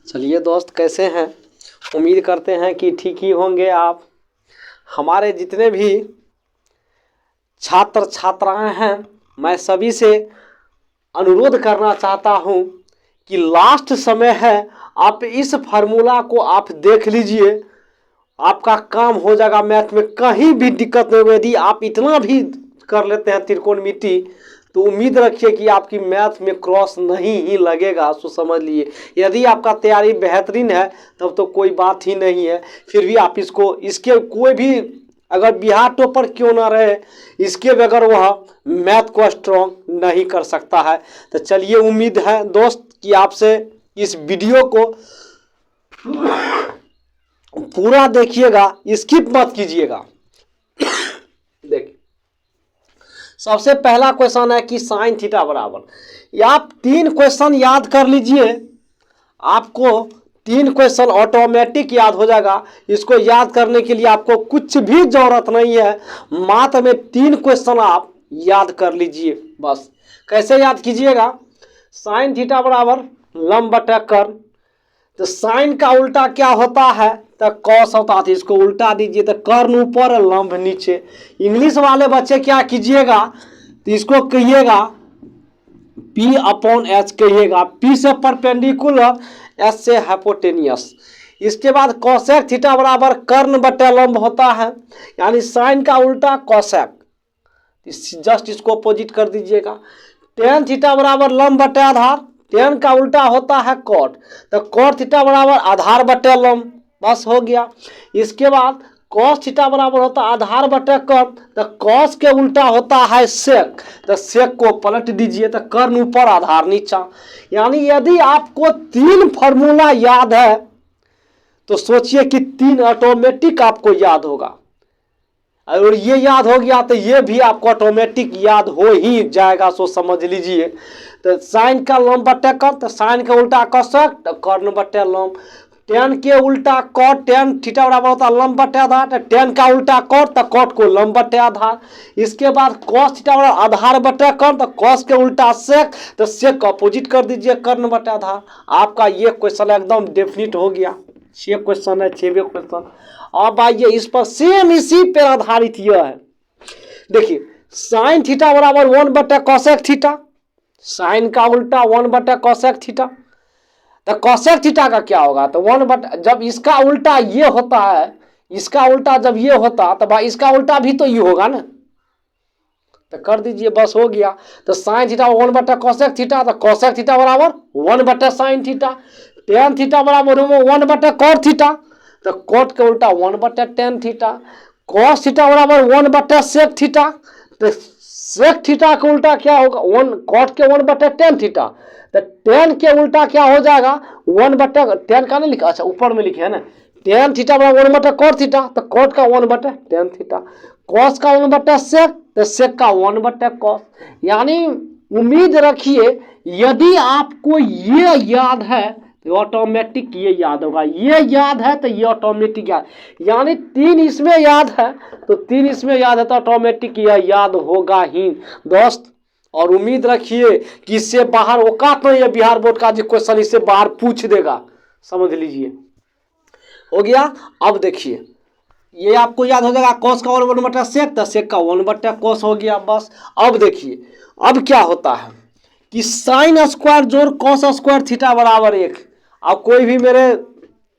चलिए दोस्त, कैसे हैं? उम्मीद करते हैं कि ठीक ही होंगे आप। हमारे जितने भी छात्र छात्राएं हैं, मैं सभी से अनुरोध करना चाहता हूं कि लास्ट समय है, आप इस फार्मूला को आप देख लीजिए। आपका काम हो जाएगा। मैथ में कहीं भी दिक्कत नहीं होगी। यदि आप इतना भी कर लेते हैं त्रिकोणमिति, तो उम्मीद रखिए कि आपकी मैथ में क्रॉस नहीं ही लगेगा। सो समझ लिए, यदि आपका तैयारी बेहतरीन है तब तो कोई बात ही नहीं है। फिर भी आप इसके कोई भी अगर बिहार टॉपर क्यों ना रहे, इसके बगैर वह मैथ को स्ट्रॉन्ग नहीं कर सकता है। तो चलिए, उम्मीद है दोस्त कि आपसे इस वीडियो को पूरा देखिएगा, स्किप मत कीजिएगा। देखिए, सबसे पहला क्वेश्चन है कि साइन थीटा बराबर, आप 3 क्वेश्चन याद कर लीजिए। आपको 3 क्वेश्चन ऑटोमेटिक याद हो जाएगा। इसको याद करने के लिए आपको कुछ भी जरूरत नहीं है। मात्र में 3 क्वेश्चन आप याद कर लीजिए बस। कैसे याद कीजिएगा? साइन थीटा बराबर लंब बटा कर्ण। तो साइन का उल्टा क्या होता है? तो कॉस होता है। इसको उल्टा दीजिए तो कर्ण ऊपर लंब नीचे। इंग्लिश वाले बच्चे क्या कीजिएगा, तो इसको कहिएगा P अपॉन H कहिएगा। P से परपेंडिकुलर, H से हाइपोटेनियस। इसके बाद कोसेक थीटा बराबर कर्ण बटे लंब होता है, यानी साइन का उल्टा कोसेक। जस्ट इसको अपोजिट कर दीजिएगा। टेन थीटा बराबर लंब बटे आधार, टेन का उल्टा होता है कॉट। तो कॉट थीटा बराबर आधार बटे लंब, बस हो गया। इसके बाद कॉस थीटा बराबर होता है आधार बटे कर्ण। तो कॉस के उल्टा होता है सेक। तो सेक को पलट दीजिए तो कर्ण ऊपर आधार नीचा। यानी यदि आपको 3 फॉर्मूला याद है तो सोचिए कि 3 ऑटोमेटिक आपको याद होगा। और ये याद हो गया तो ये भी आपको ऑटोमेटिक याद हो ही जाएगा। सो समझ लीजिए। तो साइन का लंब बटे कर्ण, तो साइन का उल्टा कोसेक, तो कर्ण बटे लंब। टेन के उल्टा कॉट, टेन थीटा बराबर होता है लंब बटे आधार। तो टेन का उल्टा कॉट, तो कॉट को लंब बटे आधार। इसके बाद कॉस थीटा बराबर आधार बटे कर्ण, तो कॉस के उल्टा सेक, तो सेक को अपोजिट कर दीजिए कर्ण बटे आधार। आपका ये क्वेश्चन एकदम डेफिनिट हो गया। 6 क्वेश्चन है, 6वें क्वेश्चन। अब आइए इस पर, सेम इसी पे आधारित यह है। देखिए, साइन थीटा बराबर 1 बटे कोसेक थीटा। साइन का उल्टा 1 बटे कोसेक थीटा। तो कोसेक थीटा का क्या होगा? तो 1 बटे, जब इसका उल्टा ये होता है, इसका उल्टा जब ये होता तो भाई इसका उल्टा भी तो ये होगा ना। तो कर दीजिए, बस हो गया। तो साइन थीटा 1 बटे कोसेक थीटा, तो कोसेक थीटा बराबर 1 बटे साइन थीटा। टेन थीटा बराबर 1 बटे कॉट थीटा, तो कॉट के उल्टा 1 बटे टेन थीटा। कॉस थीटा बराबर 1 बटे सेक थीटा, तो सेक थीटा का उल्टा क्या होगा? 1 कॉट के 1 बटे टेन थीटा। तो टेन के उल्टा क्या हो जाएगा? 1 बटे टेन का नहीं लिखा, अच्छा ऊपर में लिखे है ना। टेन थीटा बराबर 1 बटे कॉट थीटा, तो कॉट का 1 बटे टेन थीटा। कॉस का 1 बटे सेक, तो सेक का 1 बटे कॉस। यानी उम्मीद रखिए, यदि आपको ये याद है तो ऑटोमेटिक ये याद होगा। ये याद है तो ये ऑटोमेटिक याद, यानी 3 इसमें याद है तो 3 इसमें याद है तो ऑटोमेटिक यह याद होगा ही दोस्त। और उम्मीद रखिए कि इससे बाहर औकात नहीं है बिहार बोर्ड का जो क्वेश्चन इससे बाहर पूछ देगा। समझ लीजिए, हो गया। अब देखिए, ये आपको याद हो जाएगा कॉस का 1 बटा सेक, तो सेक का 1 बटा कॉस हो गया बस। अब देखिए, अब क्या होता है कि साइन स्क्वायर जोड़ कॉस स्क्वायर थीटा बराबर 1। अब कोई भी मेरे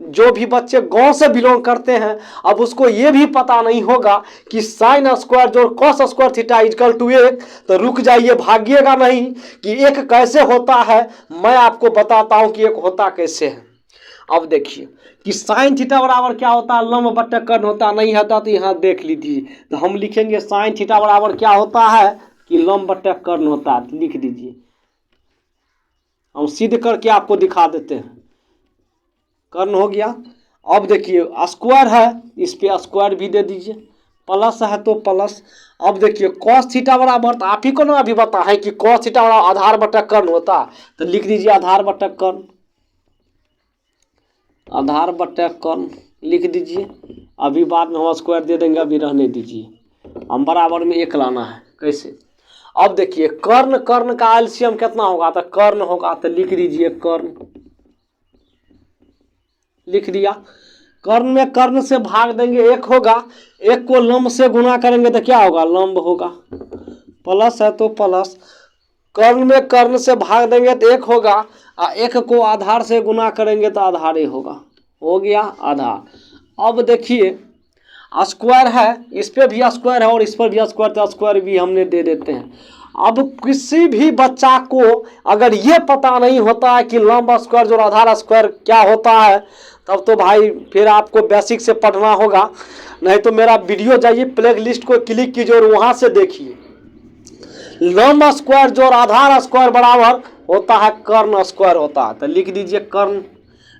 जो भी बच्चे गांव से बिलोंग करते हैं, अब उसको ये भी पता नहीं होगा कि साइन स्क्वायर जोड़ cos square theta equal to 1। तो रुक जाइए, भागिएगा नहीं कि 1 कैसे होता है। मैं आपको बताता हूं कि 1 होता कैसे है। अब देखिए कि साइन थीटा बराबर क्या होता है? लंब बटे कर्ण होता। नहीं होता तो यहाँ देख लीजिए। तो हम लिखेंगे साइन थीटा बराबर क्या होता है कि लंब बटे कर्ण होता है। लिख दीजिए, हम सिद्ध करके आपको दिखा देते हैं। कर्ण हो गया। अब देखिए स्क्वायर है, इस पे स्क्वायर भी दे दीजिए। प्लस है तो प्लस। अब देखिए कॉस थीटा बराबर, तो आप ही को ना अभी बता है कि कॉस थीटा बराबर आधार बटा कर्ण होता है। तो लिख दीजिए आधार बटा कर्ण, आधार बटा कर्ण लिख दीजिए। अभी बाद में हम स्क्वायर दे देंगे, अभी रहने दीजिए। हम बराबर में 1 लाना है। कैसे? अब देखिए कर्ण कर्ण का एलसीएम कितना होगा? तो कर्ण होगा, तो लिख दीजिए कर्ण। लिख दिया। कर्ण में कर्ण से भाग देंगे 1 होगा, 1 को लंब से गुना करेंगे तो क्या होगा, लंब होगा। प्लस है तो प्लस, कर्ण में कर्ण से भाग देंगे तो 1 होगा, और 1 को आधार से गुना करेंगे तो आधार ही होगा, हो गया आधार। अब देखिए स्क्वायर है, इस पे भी स्क्वायर है और इस पर भी स्क्वायर, तो स्क्वायर भी हमने दे देते हैं। अब किसी भी बच्चा को अगर ये पता नहीं होता है कि लंब स्क्वायर जोड़ आधार स्क्वायर क्या होता है, तब तो भाई फिर आपको बेसिक से पढ़ना होगा। नहीं तो मेरा वीडियो जाइए प्ले लिस्ट को क्लिक कीजिए और वहाँ से देखिए। लंब स्क्वायर जोड़ आधार स्क्वायर बराबर होता है कर्ण स्क्वायर होता है। तो लिख दीजिए कर्ण,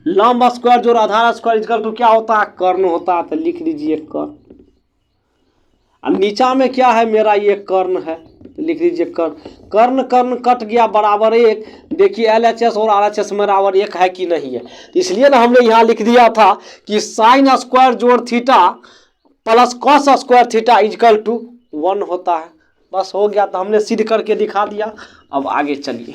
लंब स्क्वायर जोड़ आधार स्क्वायर इक्वल टू क्या होता है, कर्ण होता है। तो लिख दीजिए कर्ण। अब नीचा में क्या है मेरा, ये कर्ण है, तो लिख दीजिए कर्ण। कर्ण कर्ण कट गया बराबर 1। देखिए LHS और RHS बराबर 1 है कि नहीं है, इसलिए ना हमने यहाँ लिख दिया था कि साइन स्क्वायर जोड़ theta plus cos square theta equal to 1 होता है। बस हो गया, तो हमने सिद्ध करके दिखा दिया। अब आगे चलिए,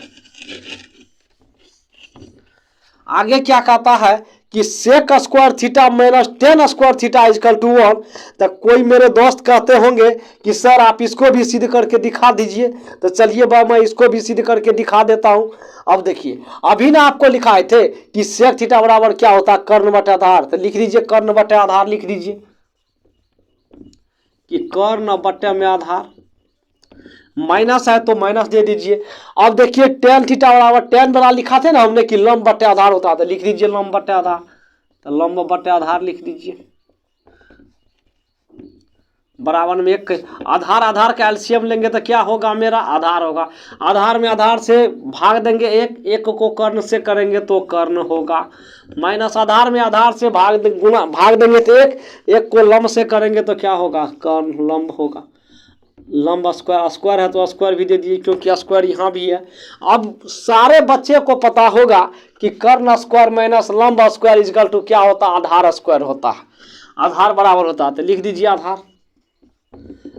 आगे क्या कहता है कि sec square theta minus tan square theta equal to 1। तो कोई मेरे दोस्त कहते होंगे कि सर आप इसको भी सिद्ध करके दिखा दीजिए, तो चलिए भाई मैं इसको भी सिद्ध करके दिखा देता हूं। अब देखिए अभी ना आपको लिखाए थे कि सेक थीटा बराबर क्या होता है, कर्ण बटे आधार। तो लिख दीजिए कर्ण बटे आधार, लिख दीजिए कि कर्ण बटे में आधार, माइनस है तो माइनस दे दीजिए। अब देखिए टेन थीटा बराबर टेन बना लिखा थे ना हमने कि लंब बटे आधार होता है, तो लिख दीजिए लंब बटे आधार। तो लंब बटे आधार लिख दीजिए बराबर में 1। आधार आधार का एलसीएम लेंगे तो क्या होगा, मेरा आधार होगा। आधार में आधार से भाग देंगे 1, 1 को कर्ण से करेंगे तो कर्ण होगा। माइनस आधार में आधार से भाग देंगे तो 1, 1 को लंब से करेंगे तो क्या होगा, कर्ण लंब होगा। लंब स्क्वायर, स्क्वायर है तो स्क्वायर भी दे दीजिए क्योंकि स्क्वायर यहाँ भी है। अब सारे बच्चे को पता होगा कि कर्ण स्क्वायर माइनस लंब स्क्वायर इक्वल टू क्या होता है, आधार स्क्वायर होता है। आधार बराबर होता है, तो लिख दीजिए आधार।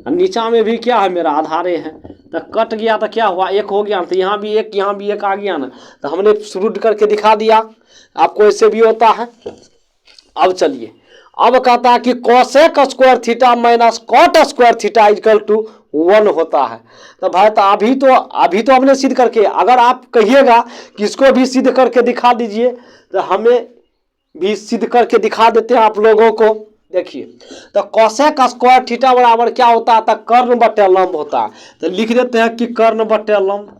नीचा में भी क्या है मेरा, आधारे है। तो कट गया तो क्या हुआ, 1 हो गया। तो यहाँ भी 1, यहाँ भी 1 आ गया ना, तो हमने शुरू करके दिखा दिया आपको, ऐसे भी होता है। अब चलिए, अब कहता है कि cosec square theta minus cot square theta equal to 1 होता है। तो भाई तो अभी तो हमने सिद्ध करके, अगर आप कहिएगा कि इसको भी सिद्ध करके दिखा दीजिए तो हमें भी सिद्ध करके दिखा देते हैं आप लोगों को। देखिए तो कोसेक स्क्वायर थीटा बराबर क्या होता है, तो कर्ण बटे लंब होता है। तो लिख देते हैं कि कर्ण बटे लंब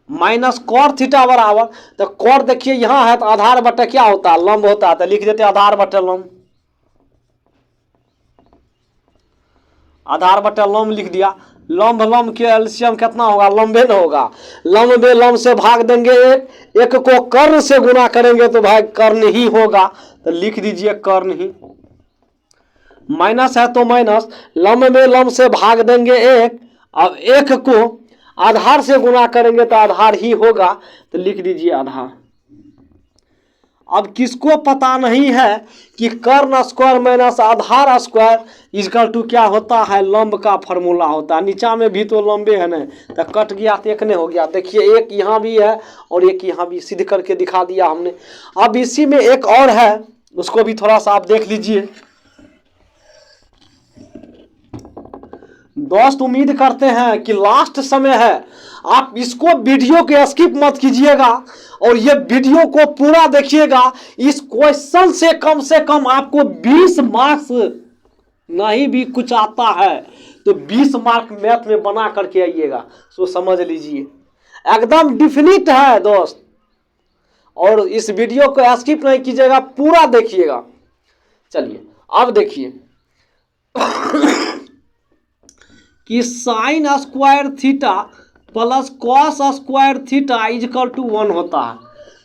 माइनस कॉट थीटा बराबर, तो कॉट देखिए यहाँ है तो आधार बटे क्या होता है, लंब होता है। तो लिख देते हैं आधार बटे लंब। आधार बटे लंब लिख दिया। लंब लंब के एलसीएम कितना होगा, लंबे न होगा। लंब में लंब से भाग देंगे 1, 1 को कर्ण से गुना करेंगे तो भाई कर्ण ही होगा। तो लिख दीजिए कर्ण ही। माइनस है तो माइनस, लंब में लंब से भाग देंगे 1, अब 1 को आधार से गुना करेंगे तो आधार ही होगा। तो लिख दीजिए आधार। अब किसको पता नहीं है कि कर्ण स्क्वायर माइनस आधार स्क्वायर इक्वल टू क्या होता है, लंब का फॉर्मूला होता है। नीचा में भी तो लंबे है ना, तो कट गया तो 1 नहीं हो गया। देखिए 1 यहाँ भी है और 1 यहाँ भी, सिद्ध करके दिखा दिया हमने। अब इसी में एक और है, उसको भी थोड़ा सा आप देख लीजिए। दोस्त उम्मीद करते हैं कि लास्ट समय है, आप इसको वीडियो के स्किप मत कीजिएगा और ये वीडियो को पूरा देखिएगा। इस क्वेश्चन से कम आपको 20 मार्क्स नहीं भी कुछ आता है तो 20 मार्क मैथ में बना करके आइएगा, सो समझ लीजिए एकदम डिफिनिट है दोस्त। और इस वीडियो को स्किप नहीं कीजिएगा, पूरा देखिएगा। चलिए अब देखिए कि sine square theta plus cos square theta equal to 1 होता है।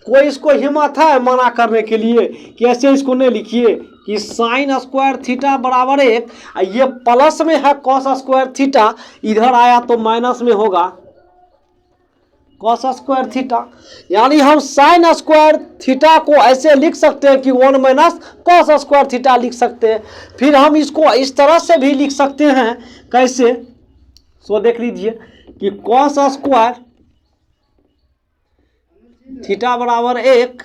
कोई इसको हिम्मत है मना करने के लिए कि ऐसे इसको नहीं लिखिए कि साइन स्क्वायर थीटा बराबर 1, ये प्लस में है कॉस स्क्वायर थीटा, इधर आया तो माइनस में होगा कॉस स्क्वायर थीटा। यानी हम साइन स्क्वायर थीटा को ऐसे लिख सकते हैं कि 1 माइनस कॉस स्क्वायर थीटा लिख सकते हैं। फिर हम इसको इस तरह से भी लिख सकते हैं, कैसे, सो देख लीजिए कि कॉस स्क्वायर थीटा बराबर 1,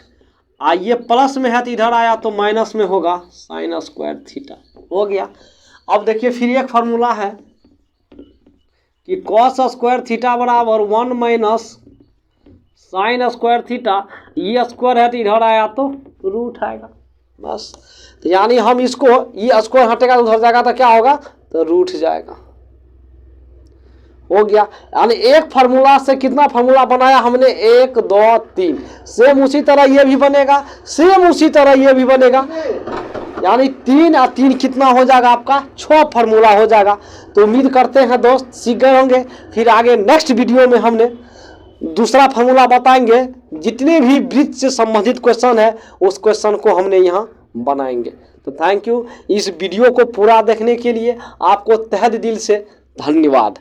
ये प्लस में है तो इधर आया तो माइनस में होगा साइन स्क्वायर थीटा। हो गया। अब देखिए फिर एक फार्मूला है कि कॉस स्क्वायर थीटा बराबर 1 माइनस साइन स्क्वायर थीटा, ये स्क्वायर है तो इधर आया तो रूट आएगा बस। तो यानी हम इसको, ये स्क्वायर हटेगा तो उधर जाएगा तो क्या होगा, तो रूट जाएगा। हो गया। यानी एक फार्मूला से कितना फार्मूला बनाया हमने, 1 2 3। सेम उसी तरह ये भी बनेगा, सेम उसी तरह ये भी बनेगा। यानी 3 और 3 कितना हो जाएगा आपका, 6 फार्मूला हो जाएगा। तो उम्मीद करते हैं दोस्त सीख गए होंगे। फिर आगे नेक्स्ट वीडियो में हमने दूसरा फार्मूला बताएंगे। जितने भी वृत्त से संबंधित क्वेश्चन है उस क्वेश्चन को हमने यहाँ बनाएंगे। तो थैंक यू, इस वीडियो को पूरा देखने के लिए आपको तहे दिल से धन्यवाद।